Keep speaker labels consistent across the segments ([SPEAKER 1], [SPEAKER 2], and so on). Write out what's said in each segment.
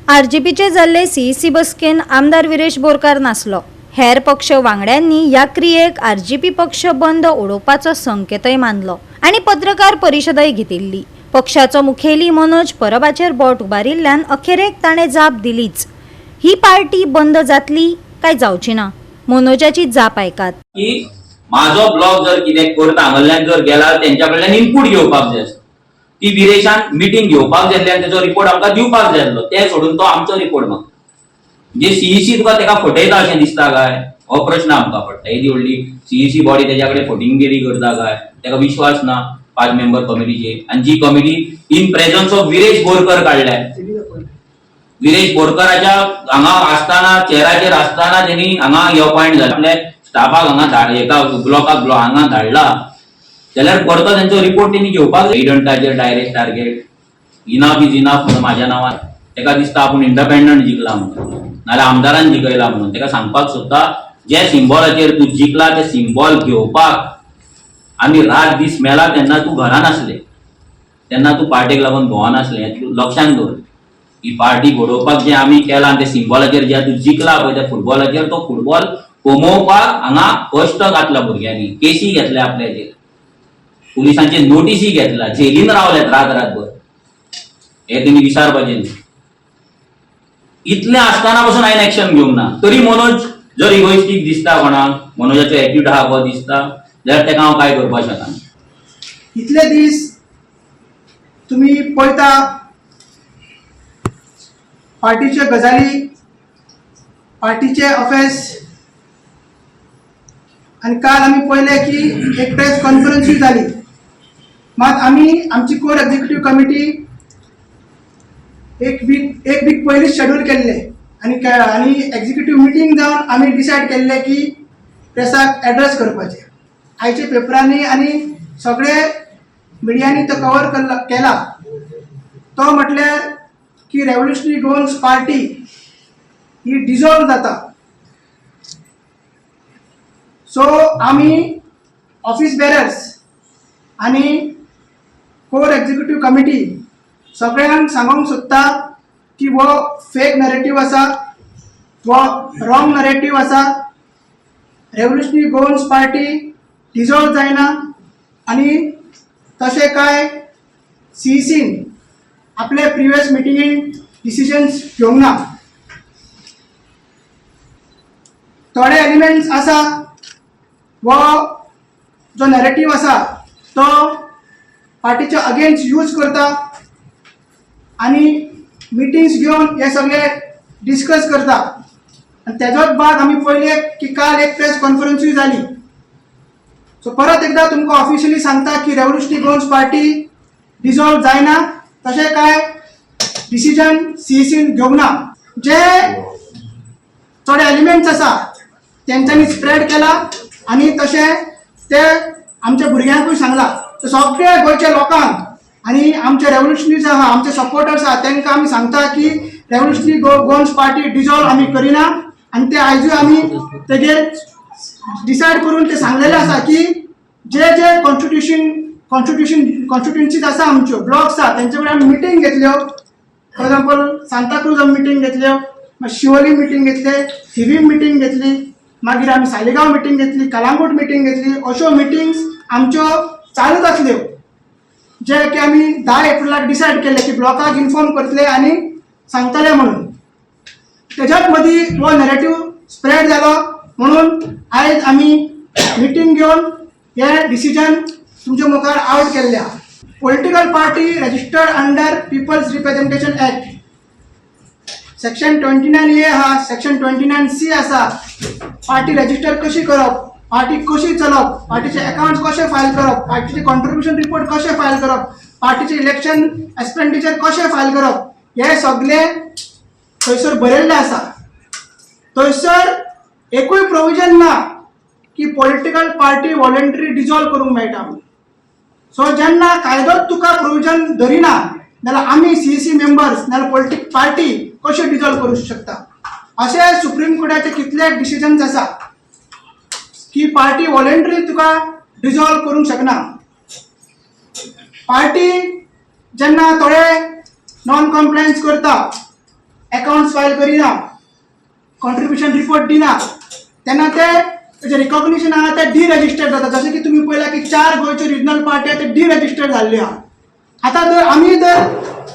[SPEAKER 1] आरजेपीचे जाल्ले सीईसी बसकेन आमदार विरेश बोरकार नासलो। हेर पक्ष वांगड्यांनी ह्या क्रियेक आरजेपी पक्ष बंद उडोवपाचो संकेतय मानलो आनी पत्रकार परिशदय घेतिल्ली। पक्षाचो मुखेली मनोज परबाचेर बोट उबारिल्ल्यान अखेरेक ताणें जाप दिलीच। ही पार्टी बंद जातली काय जावची ना, मनोजाची जाप ऐकात।
[SPEAKER 2] की माझो ब्लॉग जर कितें करता हांगल्यान जर गेला तेंच्या कडल्यान इनपूट घेवपाक जाय आसता। ती विरेशान मिटींग घेवपाक जाय आसली तेजो रिपोर्ट आमकां दिवपाक जाय आसलो, ते सोडून तो आमचो रिपोर्ट मागता। म्हणजे सीईसी तुका तेका फटयता अशें दिसता काय, हो प्रश्न आमकां पडटा। ही व्हडली सीईसी बॉडी तेज्या कडेन फटिंगगिरी करता काय, तेका विश्वास ना 5 मेंबर कमिटीचेर। आनी जी committee in presence of Viresh Borkar काडल्या, विरेश बोरकराच्या हांगा आसताना चेराचेर आसताना तेणी हांगा हे पॉइंट जाले आपल्या स्टाफाक हांगा एका ब्लॉकाक हांगा धाडला जाल्यार परतो तेंचो रिपोर्ट तेणी घेवपाक इडंटाचेर direct target enough is enough म्हणून म्हाज्या नांवान तेका दिसता आपूण इंडिपेंडंट जिखला म्हणून, नाल्यार आमदारान जिखयला म्हणून। तेका सांगपाक सोदता जे सिंबॉलाचेर तूं जिखला ते सिंबॉल घेवपाक आमी रात दीस मेला तेन्ना तूं घरान आसले, तेन्ना तूं पार्टेक लागून भोंवना आसले, हें तूं लक्षांत दवर। ही पार्टी घडोवपाक जे आमी केला ते सिंबॉलाचेर जे तूं जिखला पळय त्या फुटबॉलाचेर, तो फुटबॉल कोमोवपाक हांगा कश्ट घातला भुरग्यांनी, केसी घेतल्या आपल्याचेर, पुलिसांचे नोटीसी घेतला, जेलीन रावल्यात रातभर। हे तेणी विचारपाचें न्ही। इतलें आसतना पासून हांवें एक्शन घेवंक ना, तरी मनोज जर इगोइस्टीक दिसता कोणाक, मनोजाचो एटीट्यूड आहा हो दिसता, जाल्यार तेका हांव काय करपाक शकना।
[SPEAKER 3] इतले दीस तुम्ही पळयता पार्टीचे गजाली, पार्टीचे अफेर्स, आणि काल आम्ही पळयले की एक प्रेस कॉन्फरन्स जाली। मात आम्ही आमची कोर एक्झिक्युटिव्ह कमिटी एक वीक पयलींच शेड्यूल केल्ले आणि एक्झिक्युटिव्ह मिटींग जावन आम्ही डिसायड केल्ले की प्रेसाक एड्रेस करपाचे। आयच्या पेपरांनी आणि सगळे मिडियांनी तो कव्हर केला। तो म्हटल्यार की रेव्होल्युशनरी गोवन्स पार्टी ही डिसॉल्व जाता। सो आम्ही ऑफिस बेरर्स आणि कोर एक्झिक्युटिव्ह कमिटी सगळ्यांक सांगूंक सोदता की वो फेक नरेटिव्ह आसा, वो रॉंग नरेटिव्ह आसा। रेव्होल्युशनरी गोवन्स पार्टी डिसॉल्व जायना आणि तशें काय सीईसीन आपले प्रिवियस मिटिंगेन डिसिजन्स घेवंक ना। थोडे एलिमेंट्स आसा वो जो नरेटिव्ह आसा तो पार्टीच्या अगेन्स्ट यूज करता आणि मिटिंग्स घेवन हे सगळे डिस्कस करता। आणि तेजोच बाद आम्ही पळयले की काल एक प्रेस कॉन्फरन्सूय जाली। सो परत एकदा तुमकां ऑफिशियली सांगता की रेव्होल्युशनरी गोवन्स पार्टी डिसॉल्व जायना, तशें काय डिसिजन सीईसीन घेवंक ना। जे थोडे एलिमेंट्स आसा तेंच्यांनी स्प्रेड केला आणि तशें ते आमच्या भुरग्यांकूय सांगला। सगळ्या गोंयच्या लोकांक आणि आमचे रेव्होल्युशनरीज आहा, आमचे सपोर्टर्स आहा, तांकां आमी सांगता की रेव्होल्युशनरी गोवन्स पार्टी डिसॉल्व आमी करिना। आणि ते आयजूय आमी तेजेर डिसायड करून ते सांगलेले आसा की जे जे कॉन्स्टिट्युएन्सीज आसा आमच्यो ब्लॉक्स आसा तेंचे कडेन आमी मिटींग घेतल्यो। फॉर एग्जांपल सांताक्रूज आमी मिटींग घेतल्यो, शिवोली मिटींग घेतले, थिवीम मिटींग घेतली, मागीर आमी सालिगांव मिटींग घेतली, कलांगूट मिटींग घेतली। अश्यो मिटींग्स आमच्यो चालूच आसल्यो जे की आमी 10 एप्रिलाक डिसायड केले की ब्लॉकाक इन्फॉर्म करतले आणि सांगतले म्हणून। तेज्याच मदीं हो नरेटिव्ह स्प्रेड जालो म्हणून आयज आमी मिटींग घेवन हे डिसिजन तुमच्या मुखार आउट केल्ले आहा। Political party registered under people's representation act section 29A आहा, सेक्शन 29C आसा। पार्टी रजिस्टर कशी करप, पार्टी कशी चलप, पार्टीचे अकाउंट्स कशे फायल करप, पार्टीचे कॉन्ट्रिब्युशन रिपोर्ट कशे फायल करप, पार्टीचे इलेक्शन एक्सपेंडिचर कशे फायल करप, हे सगळे थंयसर बरयल्ले आसा। थंयसर एकूय प्रोविजन ना की पॉलिटिकल पार्टी वॉलंटरी डिसॉल्व करूंक मेळटा म्हणून। सो जेन्ना कायदोच तुका प्रोविजन धरिना जाल्यार आमी सीईसी मेंबर्स नाल्यार पॉलिटिकल पार्टी कशे डिसॉल्व करूंक शकता। अशे सुप्रीम कोर्टाचे कितले डिसिजन्स आसा की पार्टी वॉलंटरी तुका डिसॉल्व करूंक शकना। पार्टी जेन्ना थोडे नॉन कॉम्प्लायन्स करता अकाउंट्स फायल करिना, कॉन्ट्रिब्युशन रिपोर्ट दिना, तेन्ना तेजे रिकॉग्निशन आहा ते डिरजिस्टर्ड जाता. जशें की तुमी पळयला की 4 गोंयच्यो रिजनल पार्टी आहा ते डिरजिस्टर्ड जाल्ल्यो आहा. आतां जर आमी जर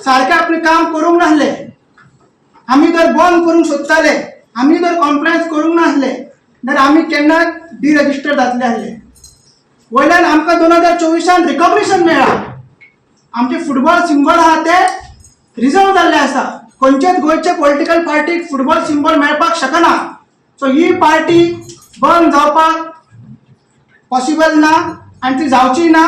[SPEAKER 3] सारकें आपलें काम करूंक नासले, आमी जर बंद करूंक सोदताले, आमी जर कॉम्प्लायन्स करूंक नासले, जाल्यार आमी केन्नाच डिरजिस्टर्ड जातले आसले. वयल्यान आमकां 2024 रिकॉग्निशन मेळ्ळा. आमचे फुटबॉल सिंबल आहा ते रिजर्व जाल्ले आसा. खंयचेच गोंयचे पॉलिटिकल पार्टीक फुटबॉल सिंबल मेळपाक शकना. सो ही पार्टी बंद जावपाक पॉसिबल ना आनी ती जावची ना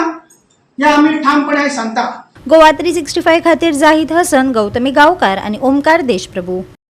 [SPEAKER 3] हें आमी ठामपणान सांगता.
[SPEAKER 1] गोवा 365 खातीर जाहीद हसन, गौतमी गांवकार आणि ओमकार देशप्रभू.